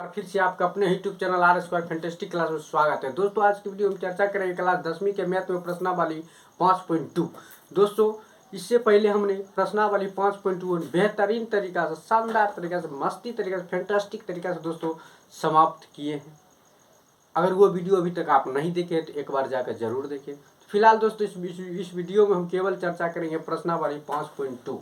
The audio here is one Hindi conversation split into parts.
फिर से आपका अपने YouTube channel are square fantastic class में स्वागत है। दोस्तों आज की वीडियो में चर्चा करेंगे क्लास 10वीं के मैथ में प्रश्नावली 5.2। दोस्तों इससे पहले हमने प्रश्नावली 5.2 बेहतरीन तरीका से, शानदार तरीका से, मस्ती तरीका से, फैंटास्टिक तरीका से दोस्तों समाप्त किए हैं। अगर वो वीडियो अभी तक आप नहीं देखे तो एक बार जाकर जरूर देखें। फिलहाल दोस्तों इस वीडियो में हम केवल चर्चा करेंगे प्रश्नावली 5.2।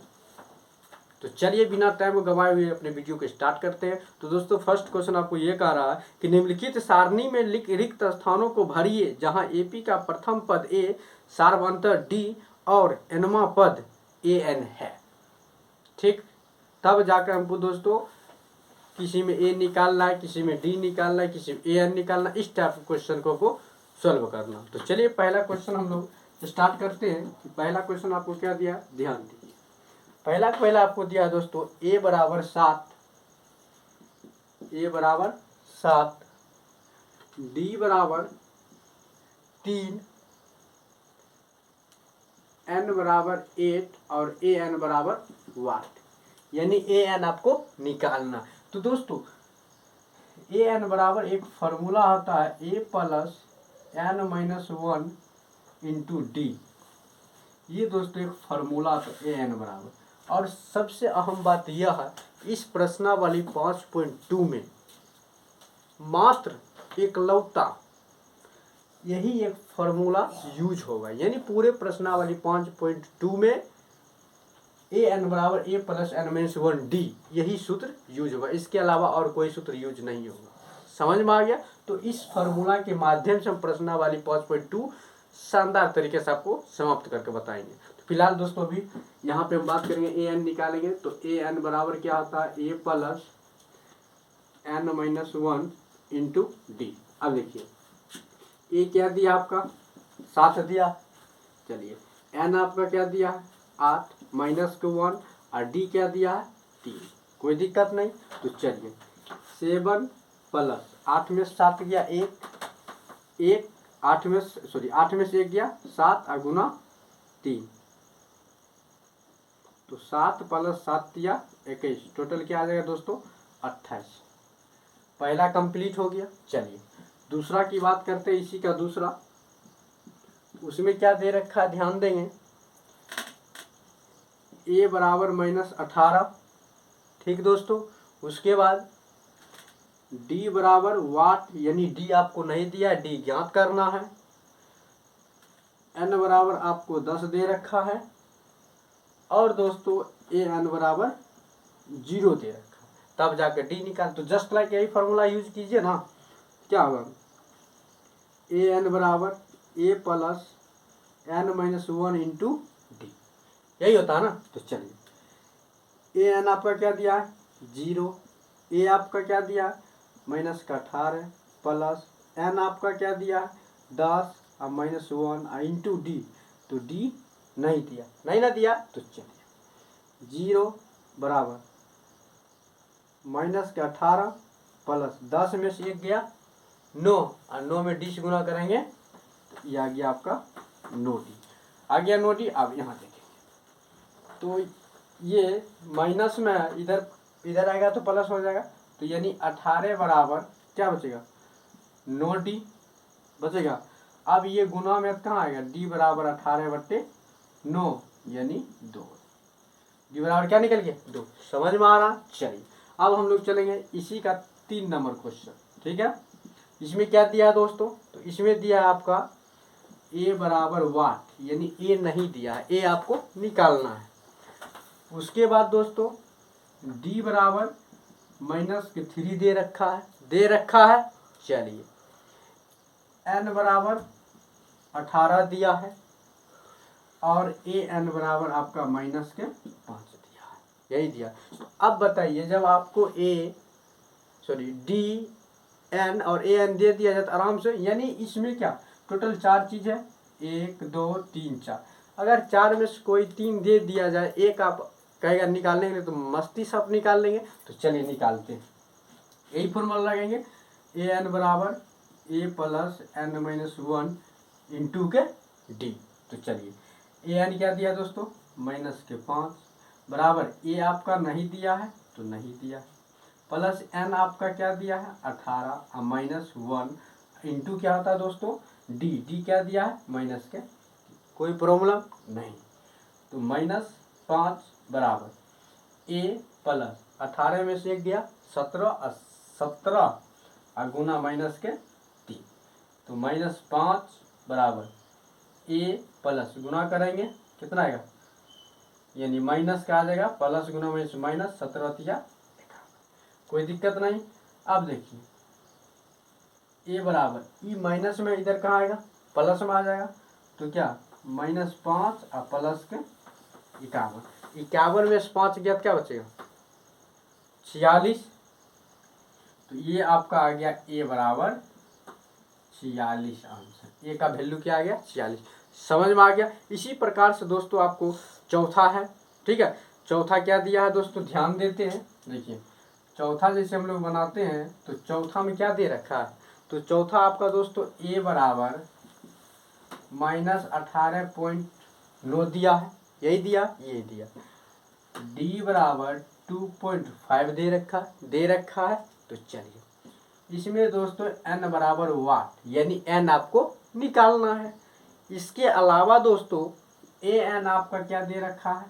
तो चलिए बिना टाइम गंवाए हुए अपने वीडियो को स्टार्ट करते हैं। तो दोस्तों फर्स्ट क्वेश्चन आपको ये कह रहा है कि निम्नलिखित सारणी में रिक्त स्थानों को भरिए जहां एपी का प्रथम पद ए, सार्वंतर डी और एनवा पद ए एन है। ठीक, तब जाकर हमको दोस्तों किसी में ए निकालना है, किसी में डी निकालना है, किसी में ए एन निकालना, इस टाइप के क्वेश्चन को सॉल्व करना। तो चलिए पहला क्वेश्चन हम लोग स्टार्ट करते हैं। पहला क्वेश्चन आपको क्या दिया, ध्यान दीजिए। पहला आपको दिया दोस्तों a बराबर 7, d बराबर 3, n बराबर 8 और a n बराबर 1, यानी a n आपको निकालना। तो दोस्तों a n बराबर एक फॉर्मूला होता है a plus n minus 1 into D. ये दोस्तों एक फॉर्मूला होता है a n बराबर। और सबसे अहम बात यह है, इस प्रश्नावली 5.2 में मात्र एकलौता यही एक फॉर्मूला यूज होगा, यानी पूरे प्रश्नावली 5.2 में ए एन बराबर a plus n minus 1 D यही सूत्र यूज होगा। इसके अलावा और कोई सूत्र यूज नहीं होगा। समझ में आ गया? तो इस फॉर्मूला के माध्यम से हम प्रश्नावली 5.2 शानदार तरीके से आपको समाप्त करके बताएंगे। तो फिलहाल दोस्तों अभी यहाँ पे हम बात करेंगे ए एन निकालेंगे। तो ए एन बराबर क्या होता है, a plus n minus 1 into d. अब देखिए ए क्या दिया आपका 7 दिया, चलिए एन आपका क्या दिया है 8 माइनस के 1 और डी क्या दिया है 3, कोई दिक्कत नहीं। तो चलिए 7 प्लस 8 में 7 गया 1, 8 में से 1 गया 7 और गुना 3, तो 7 प्लस 7 दिया 21, टोटल क्या आ जाएगा दोस्तों 28। पहला कंप्लीट हो गया। चलिए दूसरा की बात करते हैं। इसी का दूसरा, उसमें क्या दे रखा है ध्यान देंगे, ए बराबर माइनस 18। ठीक दोस्तों, उसके बाद डी बराबर वाट, यानी डी आपको नहीं दिया, डी ज्ञात करना है। एन बराबर आपको 10 दे रखा है और दोस्तों ए एन बराबर 0 दे रखा है, तब जाकर डी निकाल। तो जस्ट लाइक यही फॉर्मूला यूज कीजिए ना, क्या होगा ए एन बराबर a plus n minus 1 into d, यही होता है ना। तो चलिए ए एन आपका क्या दिया है 0, ए आपका क्या दिया है माइनस का 18 प्लस एन आपका क्या दिया है 10 और माइनस 1 इंटू डी, तो डी नहीं दिया, नहीं ना दिया। तो चलिए 0 बराबर माइनस के 18 प्लस 10 में से 1 गया 9 और 9 में डी से गुना करेंगे तो ये आ गया आपका 9 डी, आ गया 9 डी। अब यहाँ देखेंगे तो ये माइनस में इधर आएगा तो प्लस हो जाएगा, तो यानी 18 बराबर क्या बचेगा 9 डी बचेगा। अब ये गुना में कहाँ आएगा, डी बराबर 18/9 यानी 2, डी बराबर क्या निकल गया 2। समझ में आ रहा? चलिए अब हम लोग चलेंगे इसी का 3 नंबर क्वेश्चन। ठीक है, इसमें क्या दिया है दोस्तों, तो इसमें दिया है आपका ए बराबर वाट, यानी ए नहीं दिया है, ए आपको निकालना है। उसके बाद दोस्तों डी बराबर माइनस के 3 दे रखा है। चलिए एन बराबर 18 दिया है और ए एन बराबर आपका माइनस के 5 दिया है, यही दिया। तो अब बताइए जब आपको डी एन और ए एन दे दिया जाए तो आराम से, यानी इसमें क्या टोटल 4 चीज है 1 2 3 4, अगर 4 में से कोई 3 दे दिया जाए, एक आप कहेगा निकालने के लिए तो मस्ती से आप निकाल लेंगे। तो चलिए निकालते हैं, यही फॉर्मूला लगेंगे ए एन बराबर a plus n minus 1 into के डी। तो चलिए ए एन क्या दिया दोस्तों माइनस के 5 बराबर ए आपका नहीं दिया है तो नहीं दिया, प्लस n आपका क्या दिया है 18 और माइनस 1 इंटू क्या होता है दोस्तों d क्या दिया है माइनस के, कोई प्रॉब्लम नहीं। तो -5 बराबर a प्लस 18 में से 1 गया 17 और गुना माइनस के 3, तो -5 बराबर a प्लस गुना करेंगे कितना आएगा, यानी माइनस का आ जाएगा प्लस गुना माइनस माइनस 17 कोई दिक्कत नहीं। अब देखिए a बराबर ई माइनस में इधर कहाँ आएगा प्लस में आ जाएगा, तो क्या -5 और प्लस के 51 में से 5 गया क्या बचेगा 46, तो ये आपका आ गया a बराबर 46 आंसर, ए का वैल्यू क्या आ गया 46। समझ में आ गया। इसी प्रकार से दोस्तों आपको चौथा है, ठीक है, चौथा क्या दिया है दोस्तों ध्यान देते हैं। देखिए चौथा जैसे हम लोग बनाते हैं तो चौथा में क्या दे रखा है, तो चौथा आपका दोस्तों a बराबर -18.9 दिया है, यही दिया ये दिया, d बराबर 2.5 दे रखा है। तो चलिए इसमें दोस्तों n बराबर वाट यानी n आपको निकालना है। इसके अलावा दोस्तों an आपका क्या दे रखा है,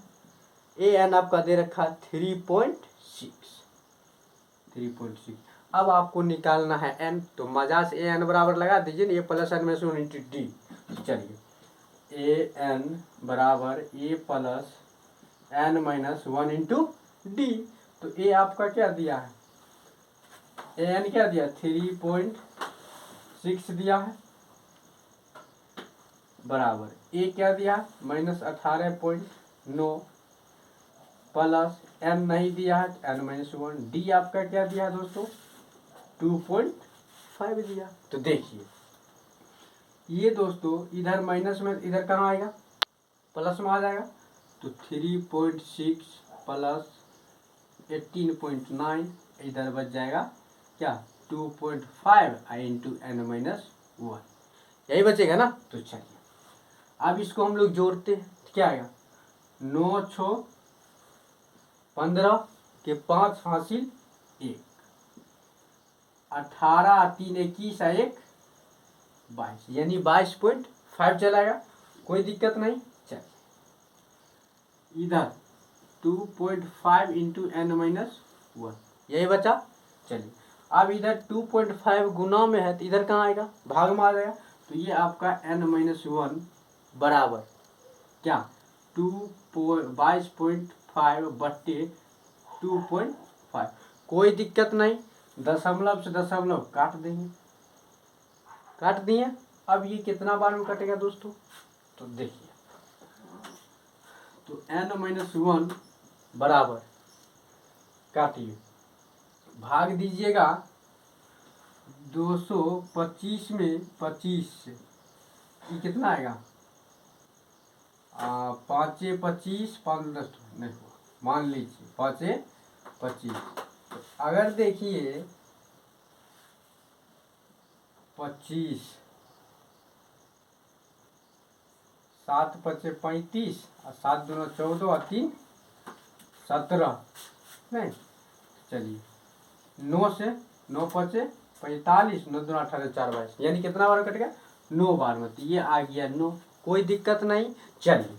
an आपका दे रखा है 3.6। अब आपको निकालना है n, तो मजा से an बराबर लगा दीजिए ना, a प्लस n में से 1 इंटू डी। चलिए an बराबर a plus n minus 1 into d, तो a आपका क्या दिया है, an क्या दिया 3.6 दिया है बराबर a क्या दिया -18.9 प्लस n नहीं दिया है n माइनस 1, d आपका क्या दिया है दोस्तों 2.5 दिया। तो देखिए ये दोस्तों इधर माइनस में इधर कहाँ आएगा प्लस में आ जाएगा, तो 3.6 प्लस 18.9 इधर बच जाएगा क्या 2.5 इंटू n माइनस 1, यही बचेगा ना। तो चलिए अब इसको हम लोग जोड़ते हैं, क्या आएगा 9 6 15 के 5 हासिल 1, 18 3 21 1 22, यानी 22.5 चलाएगा, कोई दिक्कत नहीं। चलिए इधर 2.5 इंटू n माइनस 1 यही बचा। चलिए अब इधर 2.5 गुना में है तो इधर कहाँ आएगा भाग में आ जाएगा, तो ये आपका n माइनस 1 बराबर क्या 22.5 बट्टे 2.5, कोई दिक्कत नहीं, दशमलव से दशमलव काट दिए। अब ये कितना बार में कटेगा दोस्तों, तो देखिए तो n माइनस 1 बराबर काटिए भाग दीजिएगा 225 में 25 से, ये कितना आएगा 5 25 5 10 नहीं हुआ, मान लीजिए 5 25। अगर देखिए 25 7 5 35 और 7 दूना 14 और 3 17 नहीं, चलिए 9 से 9 5 45 9 दूना 18 4 22, यानी कितना बार कट गया 9 बार में, तो ये आ गया 9, कोई दिक्कत नहीं। चलिए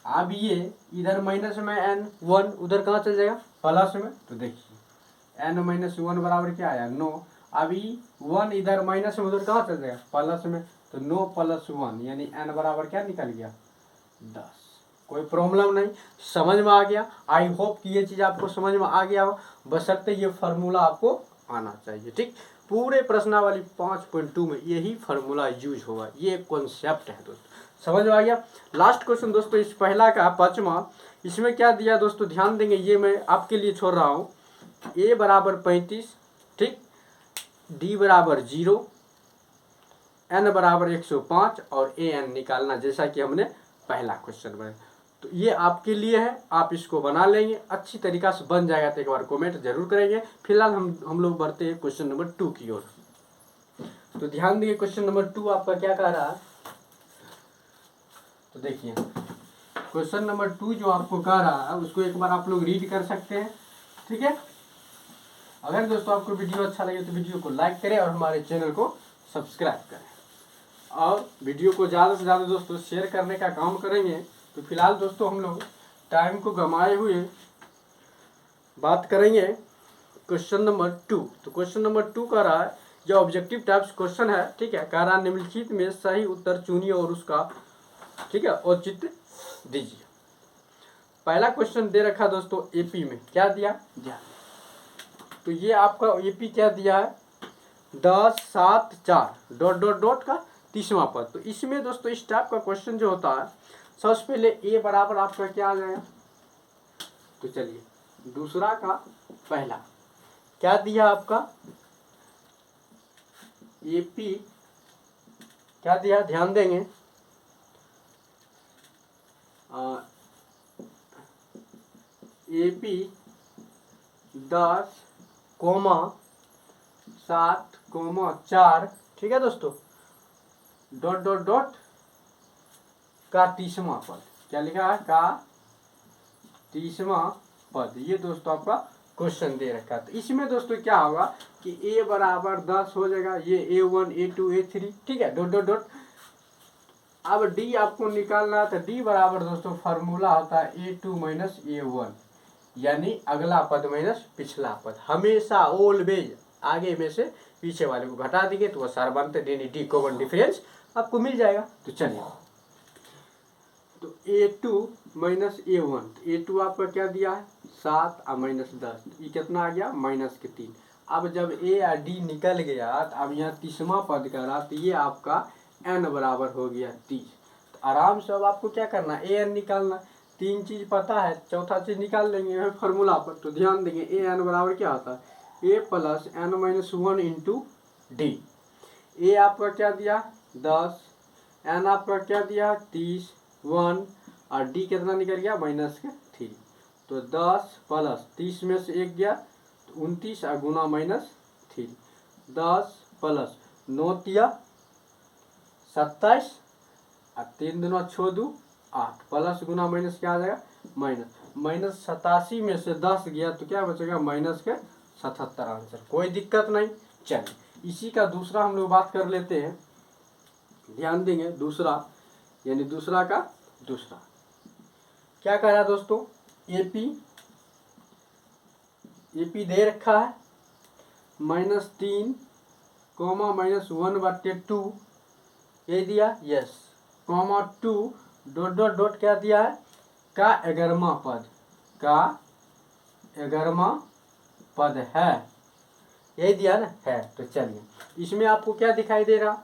अब ये इधर माइनस में n1 उधर कहाँ चल जाएगा प्लस में, तो देखिए n माइनस 1 बराबर क्या आया 9, अभी 1 इधर माइनस में उधर कहाँ चल जाएगा प्लस में, तो 9 प्लस 1 यानी n बराबर क्या निकल गया 10, कोई प्रॉब्लम नहीं, समझ में आ गया। आई होप कि ये चीज़ आपको समझ में आ गया हो, बशर्ते ये फार्मूला आपको आना चाहिए। ठीक, पूरे प्रश्नावली 5.2 में यही फार्मूला यूज होगा, ये कॉन्सेप्ट है दोस्तों, समझ में आ गया। लास्ट क्वेश्चन दोस्तों इस पहला का 5वां, इसमें क्या दिया दोस्तों ध्यान देंगे, ये मैं आपके लिए छोड़ रहा हूँ। a बराबर 35, ठीक, d बराबर 0, n बराबर 105 और an निकालना, जैसा कि हमने पहला क्वेश्चन बनाया। तो ये आपके लिए है, आप इसको बना लेंगे, अच्छी तरीका से बन जाएगा तो एक बार कमेंट जरूर करेंगे। फिलहाल हम लोग बढ़ते हैं क्वेश्चन नंबर 2 की ओर। तो ध्यान देखिए क्वेश्चन नंबर 2 आपका क्या कह रहा है, तो देखिए क्वेश्चन नंबर 2 जो आपको कह रहा है उसको एक बार आप लोग रीड कर सकते हैं, ठीक है। अगर दोस्तों आपको वीडियो अच्छा लगे तो वीडियो को लाइक करें और हमारे चैनल को सब्सक्राइब करें और वीडियो को ज़्यादा से ज़्यादा दोस्तों शेयर करने का काम करेंगे। तो फिलहाल दोस्तों हम लोग टाइम को गंवाए हुए बात करेंगे क्वेश्चन नंबर 2। तो क्वेश्चन नंबर 2 कह रहा है, जो ऑब्जेक्टिव टाइप्स क्वेश्चन है, ठीक है, कह रहा है निम्नलिखित में सही उत्तर चुनिए और उसका, ठीक है, औचित्य दीजिए। पहला क्वेश्चन दे रखा दोस्तों एपी में, क्या दिया, तो ये आपका एपी क्या दिया है, 10, 7, 4 डॉट डॉट डॉट का 30वां पद। तो इसमें दोस्तों इस टाइप का क्वेश्चन जो होता है, सबसे पहले ए बराबर आपका क्या आ जाएगा, तो चलिए दूसरा का पहला क्या दिया आपका एपी, क्या दिया, ध्यान देंगे, एपी 10, 7, 4, ठीक है दोस्तों, डॉट डॉट डॉट का 30वां पद, क्या लिखा है, का 30वां पद। ये दोस्तों आपका क्वेश्चन दे रखा है। तो इसमें दोस्तों क्या होगा कि ए बराबर 10 हो जाएगा, ये A1, A2, A3, ठीक है, डॉट डॉट डॉट। अब डी आपको निकालना है, तो डी बराबर दोस्तों फार्मूला होता है A2 माइनस A1, यानी अगला पद माइनस पिछला पद। हमेशा ऑलवेज आगे में से पीछे वाले को घटा देंगे तो वह सार बनते, डी कॉमन डिफरेंस आपको मिल जाएगा। तो चलिए, तो A2 माइनस A1, A2 आपका क्या दिया है 7 और माइनस 10, ये कितना आ गया -3। अब जब ए और डी निकल गया तो अब यहाँ 30वां पद करा, तो ये आपका n बराबर हो गया 30। तो आराम से अब आपको क्या करना, ए एन निकालना, 3 चीज पता है, चौथा चीज निकाल लेंगे फार्मूला पर। तो ध्यान देंगे ए एन बराबर क्या होता है, a plus n minus 1 into d. A आपका क्या दिया 10, एन आपका क्या दिया 30, 1 और डी कितना निकल गया -3। तो 10 प्लस 30 में से 1 गया तो 29 और गुना -3, 10 प्लस 9 तिया 27 और 3 दूना 6 2 8, प्लस गुना माइनस क्या आ जाएगा -87 में से 10 गया तो क्या बचेगा -77 आंसर। कोई दिक्कत नहीं। चलिए इसी का दूसरा हम लोग बात कर लेते हैं, ध्यान देंगे दूसरा, यानी दूसरा का दूसरा क्या कह रहा है दोस्तों, एपी दे रखा है -3, -1/2 ये दिया, यस, 2 डॉट डॉट डॉट क्या दिया है, का 11वां पद, का 11वां पद है, यही दिया ना है। तो चलिए इसमें आपको क्या दिखाई दे रहा,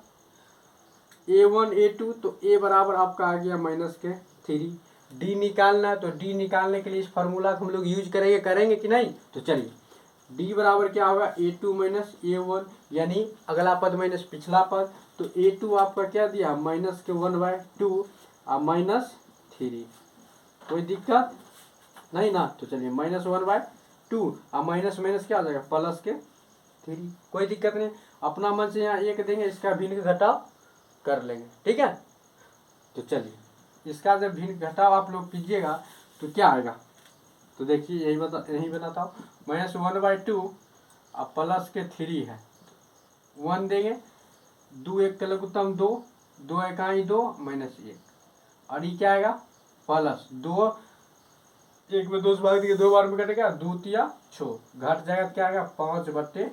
A1 A2, तो A बराबर आपका आ गया -3। डी निकालना है, तो डी निकालने के लिए इस फार्मूला को हम लोग यूज करेंगे कि नहीं। तो चलिए डी बराबर क्या होगा A2 माइनस A1, यानी अगला पद माइनस पिछला पद। तो A2 आपका क्या दिया -1/2 और -3, कोई दिक्कत नहीं ना। तो चलिए -1/2 और माइनस माइनस क्या आ जाएगा +3, कोई दिक्कत नहीं। अपना मन से यहाँ 1 देंगे, इसका भिन्न घटाव कर लेंगे, ठीक है। तो चलिए इसका जब भिन्न घटाव आप लोग कीजिएगा तो क्या आएगा, तो देखिए यही बताता हूँ, -1/2 अब +3 है, 1 देंगे, 2 1 का लघुत्तम 2, 2 इकाई 2 -1, और ये क्या आएगा +2, 1 में 2 से भाग देंगे, 2 बार में कटेगा, 2 तिया 6, घट जाएगा क्या आएगा 5/2।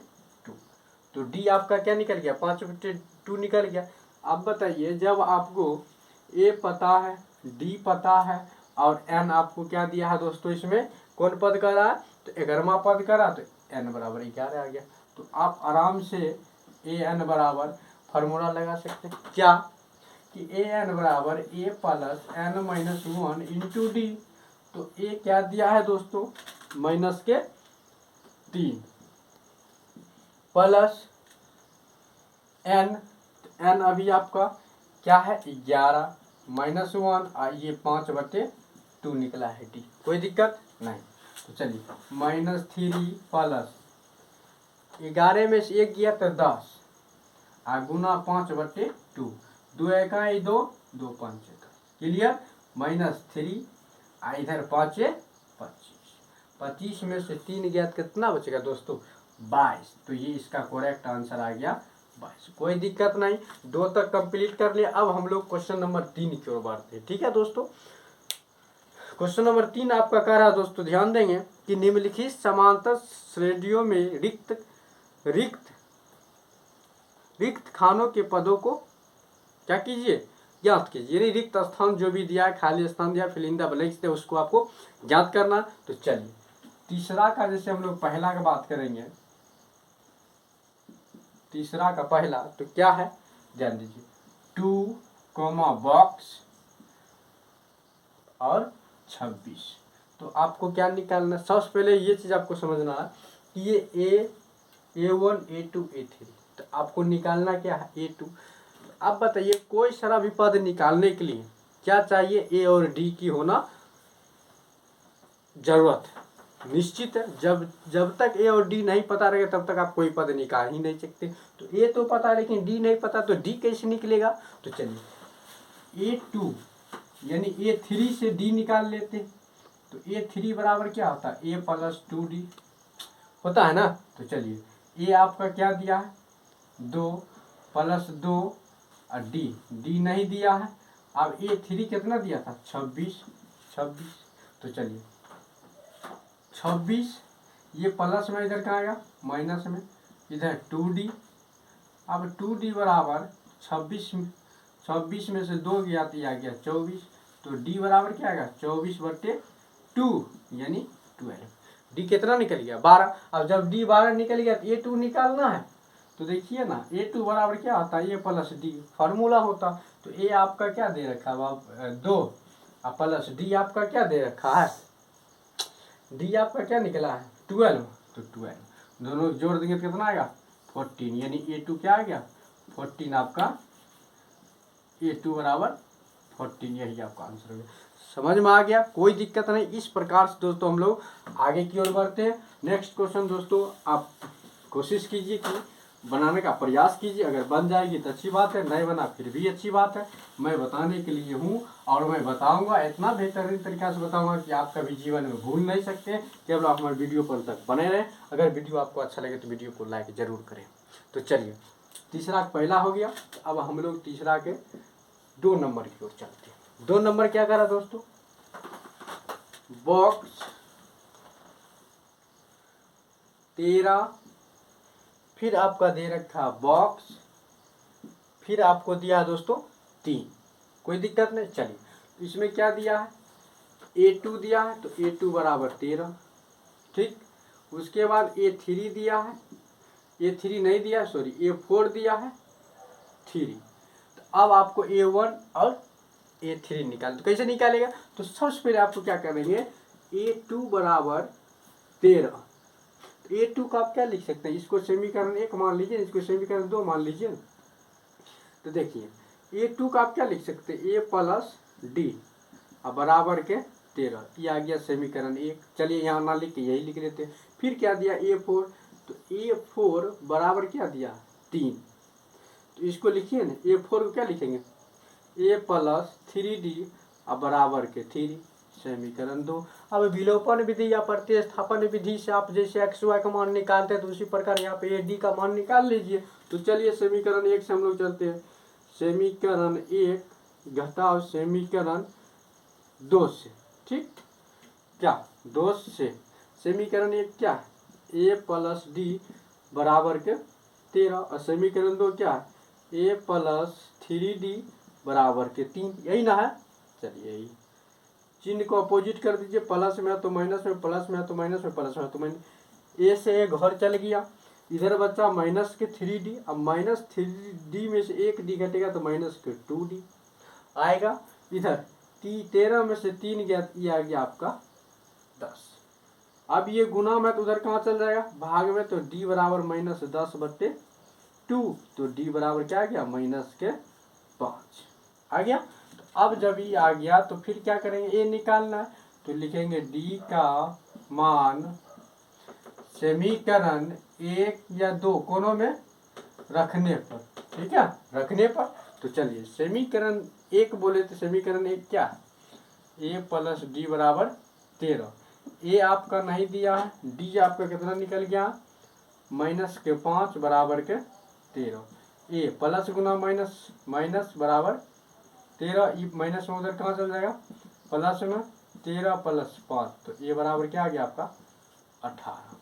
तो डी आपका क्या निकल गया 5/2 निकल गया। अब बताइए जब आपको ए पता है, डी पता है और एन आपको क्या दिया है दोस्तों, इसमें कौन पद कर रहा है, तो 11वां पद कर रहा, तो एन बराबर 11 आ गया। तो आप आराम से ए एन बराबर फार्मूला लगा सकते हैं, क्या कि ए एन बराबर a plus n minus 1 into d. तो ए क्या दिया है दोस्तों -3 प्लस एन, एन अभी आपका क्या है 11 -1 और ये 5/2 निकला है डी, कोई दिक्कत नहीं। तो चलिए -3 प्लस 11 में से 1 गया तो 10 और गुना 5/2, 2 इकाई 2, 2 5 क्लियर, -3 और इधर 5 25, 25 में से 3 गया तो कितना बचेगा दोस्तों 22। तो ये इसका करेक्ट आंसर आ गया 22। कोई दिक्कत नहीं, 2 तक कंप्लीट कर लिया। अब हम लोग क्वेश्चन नंबर 3 की ओर बढ़ते हैं। ठीक है दोस्तों, क्वेश्चन नंबर 3 आपका कह रहा है दोस्तों, ध्यान देंगे कि निम्नलिखित समांतर श्रेणियों में रिक्त खानों के पदों को क्या कीजिए, ज्ञात कीजिए। यानी रिक्त स्थान जो भी दिया है, खाली स्थान दिया, फिल इन द ब्लैंक्स थे, उसको आपको ज्ञात करना। तो चलिए तीसरा का, जैसे हम लोग पहला का बात करेंगे, तीसरा का पहला तो क्या है, ध्यान दीजिए, 2 बॉक्स और 26। तो आपको क्या निकालना, सबसे पहले ये चीज आपको समझना है कि ये A1 A2 A3, तो आपको निकालना क्या है, A2। अब बताइए कोई सारा भी पद निकालने के लिए क्या चाहिए, ए और डी की होना जरूरत है, निश्चित है। जब तक ए और डी नहीं पता रहेगा तब तक आप कोई पद निकाल ही नहीं सकते। तो ए तो पता है लेकिन डी नहीं पता, तो डी कैसे निकलेगा। तो चलिए A2 यानी A3 से डी निकाल लेते हैं। तो A3 बराबर क्या होता है, A + 2D होता है ना। तो चलिए ए आपका क्या दिया है, 2 + 2 और डी नहीं दिया है। अब A3 कितना दिया था, 26। तो चलिए 26, ये प्लस में इधर कहाँ आएगा, माइनस में, इधर 2D। अब 2D बराबर 26 में से 2 गया तो आ गया 24। तो D बराबर क्या आएगा, 24/2 यानी 12। डी कितना निकल गया, 12। अब जब डी 12 निकल गया तो A2 निकालना है। तो देखिए ना, A2 बराबर क्या होता है, A + D फार्मूला होता। तो A आपका क्या दे रखा है, 2 और प्लस D आपका क्या दे रखा है, D आपका क्या निकला है, 12। तो 12 दोनों जोड़ देंगे तो कितना आएगा, 14। यानी A2 क्या आ गया, 14 आपका, A2 बराबर 14। यही आपका आंसर हो गया। समझ में आ गया, कोई दिक्कत नहीं। इस प्रकार से दोस्तों हम लोग आगे की ओर बढ़ते हैं। नेक्स्ट क्वेश्चन दोस्तों आप कोशिश कीजिए कि बनाने का प्रयास कीजिए। अगर बन जाएगी तो अच्छी बात है, नहीं बना फिर भी अच्छी बात है। मैं बताने के लिए हूँ और मैं बताऊंगा, इतना बेहतरीन तरीका से बताऊंगा कि आप कभी जीवन में भूल नहीं सकते। केवल आप हमारे वीडियो पर तक बने रहें। अगर वीडियो आपको अच्छा लगे तो वीडियो को लाइक जरूर करें। तो चलिए तीसरा पहला हो गया। अब हम लोग तीसरा के 2 नंबर की ओर चलते हैं। 2 नंबर क्या करा दोस्तों, बॉक्स 13, फिर आपका दे रखा बॉक्स, फिर आपको दिया दोस्तों 3। कोई दिक्कत नहीं। चलिए इसमें क्या दिया है, A2 दिया है, तो A2 बराबर 13। ठीक, उसके बाद A3 दिया है, A3 नहीं दिया, सॉरी A4 दिया है 3। तो अब आपको A1 और A3 निकाल, तो कैसे निकालेगा, तो सबसे पहले आपको क्या करेंगे, A2 बराबर 13। A2 का आप क्या लिख सकते हैं, इसको समीकरण 1 मान लीजिए, इसको समीकरण 2 मान लीजिए। तो देखिए A2 का आप क्या लिख सकते हैं, A + D और बराबर के 13। ये आ गया समीकरण 1। चलिए यहाँ ना लिख के यही लिख लेते हैं। फिर क्या दिया A4, तो A4 बराबर क्या दिया 3। तो इसको लिखिए ना, A4 को क्या लिखेंगे, A + 3D और बराबर के 3, समीकरण 2। अब विलोपन विधि या प्रतिस्थापन विधि से आप जैसे XY का मान निकालते हैं तो उसी प्रकार यहाँ पे AD का मान निकाल लीजिए। तो चलिए समीकरण 1 से हम लोग चलते हैं। समीकरण 1 घटाव समीकरण 2 से, ठीक क्या, 2 से समीकरण 1 क्या है, A + D बराबर के 13 और समीकरण 2 क्या है, A + 3D बराबर के 3। यही ना है। चलिए यही चिन्ह को अपोजिट कर दीजिए, प्लस में है तो माइनस में, प्लस में है तो माइनस में, प्लस में है तो माइनस। ए से एक घर चल गया, इधर बचा माइनस के 3D। अब माइनस 3D में से 1D घटेगा तो माइनस के 2D आएगा। इधर 13 में से 3 गया, ये आ गया आपका 10। अब ये गुना में तो उधर कहाँ चल जाएगा, भाग में, तो D बराबर -10/2। तो D बराबर क्या आ गया, -5 आ गया। तो अब जब ये आ गया तो फिर क्या करेंगे, A निकालना है। तो लिखेंगे D का मान समीकरण 1 या 2 कोनों में रखने पर, ठीक है, रखने पर। तो चलिए समीकरण 1 बोले तो समीकरण 1 क्या है, A + D बराबर 13। A आपका नहीं दिया है, D आपका कितना निकल गया माइनस के 5 बराबर के 13, ए प्लस गुना माइनस माइनस बराबर 13, ई माइनस में उधर कहाँ चल जाएगा, प्लस में 13 प्लस 5, तो ए बराबर क्या आ गया आपका 18।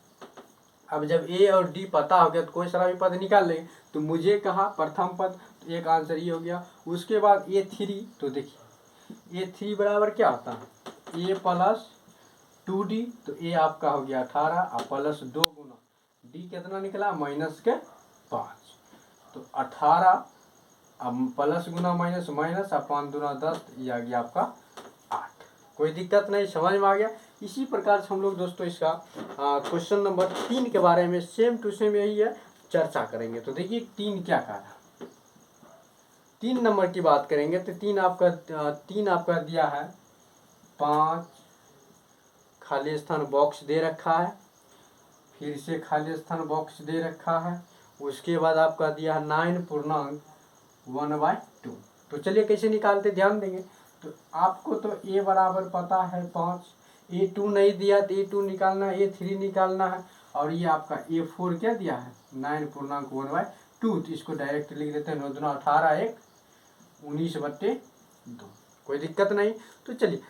अब जब ए और डी पता हो गया तो कोई सारा भी पद निकाल लेंगे। तो मुझे कहा प्रथम पद, तो एक आंसर ये हो गया। उसके बाद A3, तो देखिए A3 बराबर क्या होता है, ए प्लस 2D, तो ए आपका हो गया 18 और प्लस 2 गुना डी कितना निकला माइनस के 5, तो 18 अब प्लस गुना माइनस माइनस और 5 दूना 10, ये आ गया आपका 8। कोई दिक्कत नहीं, समझ में आ गया। इसी प्रकार से हम लोग दोस्तों इसका क्वेश्चन नंबर 3 के बारे में सेम टू सेम यही है चर्चा करेंगे। तो देखिए 3 क्या कहा है, 3 नंबर की बात करेंगे तो 3 आपका दिया है 5 खाली स्थान बॉक्स दे रखा है, फिर से खाली स्थान बॉक्स दे रखा है, उसके बाद आपका दिया है 9 पूर्णांक 1/2। तो चलिए कैसे निकालते ध्यान देंगे। तो आपको तो ए बराबर पता है 5, A2 नहीं दिया तो A2 निकालना है, A3 निकालना है, और ये आपका A4 क्या दिया है 9 पूर्णांक 1/2। तो इसको डायरेक्ट लिख देते हैं 9 दूना 18, 1 19/2। कोई दिक्कत नहीं। तो चलिए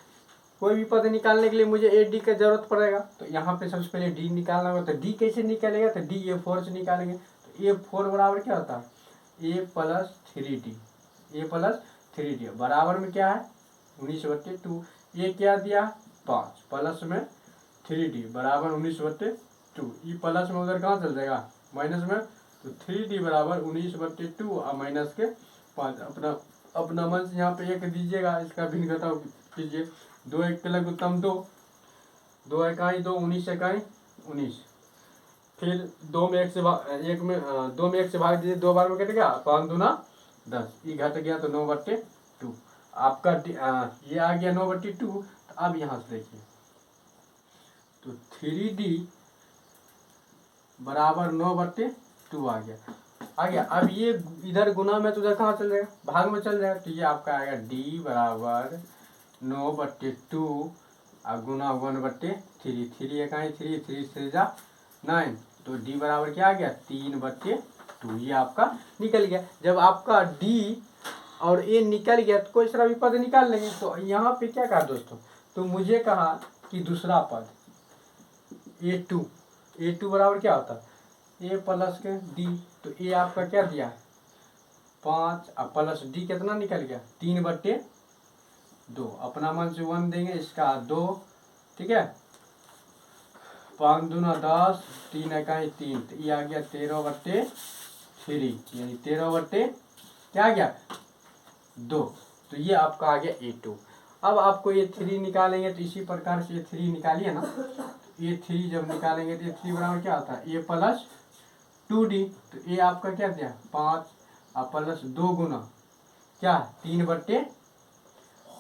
कोई भी पद निकालने के लिए मुझे AD का जरूरत पड़ेगा, तो यहाँ पे सबसे पहले D निकालना होगा। तो D कैसे निकालेगा, तो D A4 से निकालेंगे। तो A4 बराबर क्या होता है A plus 3D, A plus 3D बराबर में क्या है 19/2। ये क्या दिया 5 प्लस में 3D बराबर 19/2, ई प्लस में उधर कहाँ चल जाएगा माइनस में, तो 3D बराबर 19/2 और माइनस के 5। अपना मन से यहाँ पे 1 दीजिएगा, इसका भिन्न घटाव कीजिए। 2 1 के लग उत्तम 2, 2 इकाई 2, 19 इकाई 19, फिर 2 में 1 से भाग दीजिए, 2 बार में कटेगा 5 दूना 10, ये घट गया तो 9/2 आपका ये आ गया 9/2। तो अब यहाँ से देखिए तो 3D बराबर 9/2 आ गया। अब ये इधर गुना में तो उधर कहाँ चल जाएगा भाग में चल जाएगा, तो ये आपका आएगा D बराबर 9/2 और गुना 1/3, 3 इकाई 3, 3 से जा 9, तो D बराबर क्या आ गया 3/2। ये आपका निकल गया। जब आपका D और A निकल गया तो कोई सा भी पद निकाल लेंगे। तो यहाँ पे क्या कहा दोस्तों, तो मुझे कहा कि दूसरा पद A2 बराबर क्या होता है A प्लस के D, तो A आपका क्या दिया है 5 और प्लस D कितना निकल गया 3/2, अपना मन से 1 देंगे, इसका 2, ठीक है, 5 दूना 10, 3 इकाई 3, तो ये आ गया 13/3, यानी 13/, क्या आ गया 2। तो ये आपका आ गया A2। अब आपको A3 निकालेंगे, तो इसी प्रकार से A3 निकालिए ना। A3 जब निकालेंगे तो A3 बराबर क्या होता है A प्लस 2D, तो A आपका क्या दिया 5 और प्लस 2 गुना क्या 3/2,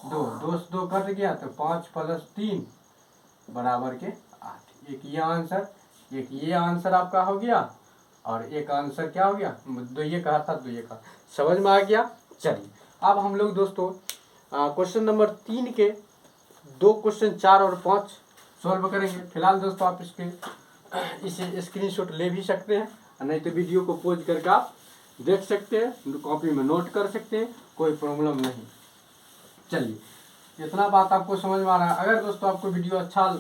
2 से 2 कट गया, तो 5 प्लस 3 बराबर के 8। एक ये आंसर आपका हो गया, और एक आंसर क्या हो गया 2 ये कहा था 2 ये कहा, समझ में आ गया। चलिए अब हम लोग दोस्तों क्वेश्चन नंबर 3 के 2 क्वेश्चन 4 और 5 सॉल्व करेंगे। फिलहाल दोस्तों आप इसे स्क्रीनशॉट ले भी सकते हैं, नहीं तो वीडियो को पॉज करके आप देख सकते हैं, कॉपी में नोट कर सकते हैं, कोई प्रॉब्लम नहीं। चलिए इतना बात आपको समझ में आ रहा है। अगर दोस्तों आपको वीडियो अच्छा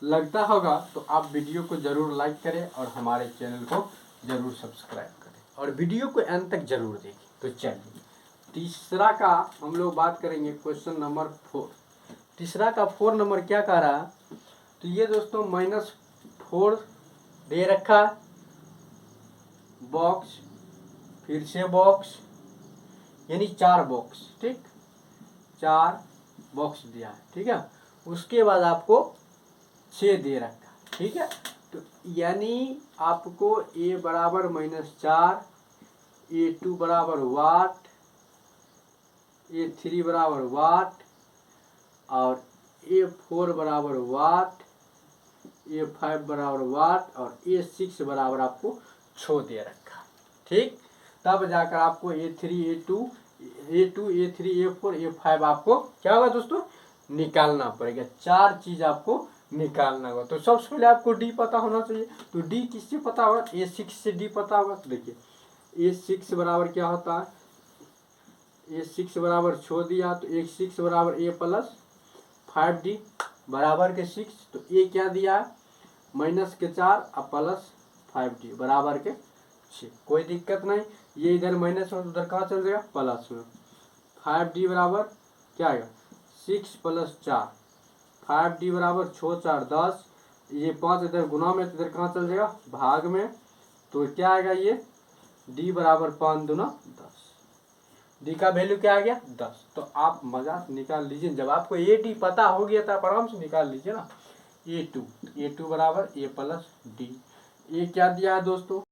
लगता होगा तो आप वीडियो को ज़रूर लाइक करें और हमारे चैनल को ज़रूर सब्सक्राइब करें और वीडियो को अंत तक ज़रूर देखें। तो चलिए तीसरा का हम लोग बात करेंगे क्वेश्चन नंबर 4। तीसरा का 4 नंबर क्या कह रहा है, तो ये दोस्तों -4 दे रखा है, बॉक्स फिर से बॉक्स, यानी 4 बॉक्स, ठीक 4 बॉक्स दिया है, ठीक है। उसके बाद आपको 6 दे रखा, ठीक है। तो यानी आपको A बराबर -4, A2 बराबर वाट, A3 बराबर वाट और A4 बराबर वाट, A5 बराबर वाट और A6 बराबर आपको 6 दे रखा, ठीक। तब जाकर आपको A3 A2 A3 A4 A5 आपको क्या होगा दोस्तों निकालना पड़ेगा। 4 चीज़ आपको निकालना होगा। तो सबसे पहले आपको डी पता होना चाहिए। तो डी किससे पता होगा? A6 से डी पता होगा। तो देखिए A6 बराबर क्या होता है, A6 बराबर छोड़ दिया तो A6 बराबर A प्लस 5D बराबर के 6। तो A क्या दिया है, -4 और प्लस 5D बराबर के 6। कोई दिक्कत नहीं, ये इधर माइनस में उधर कहाँ चल जाएगा, प्लस में। 5D बराबर क्या आएगा, 6 प्लस 4, 5D बराबर 6 4 10। ये 5 इधर गुना में, इधर कहाँ चल जाएगा, भाग में। तो क्या आएगा, ये D बराबर 5 दूना 10। डी का वैल्यू क्या आ गया, 10। तो आप मजाक निकाल लीजिए, जब आपको A D पता हो गया तो आप आराम से निकाल लीजिए ना। A2 बराबर A प्लस D। ये क्या दिया है दोस्तों,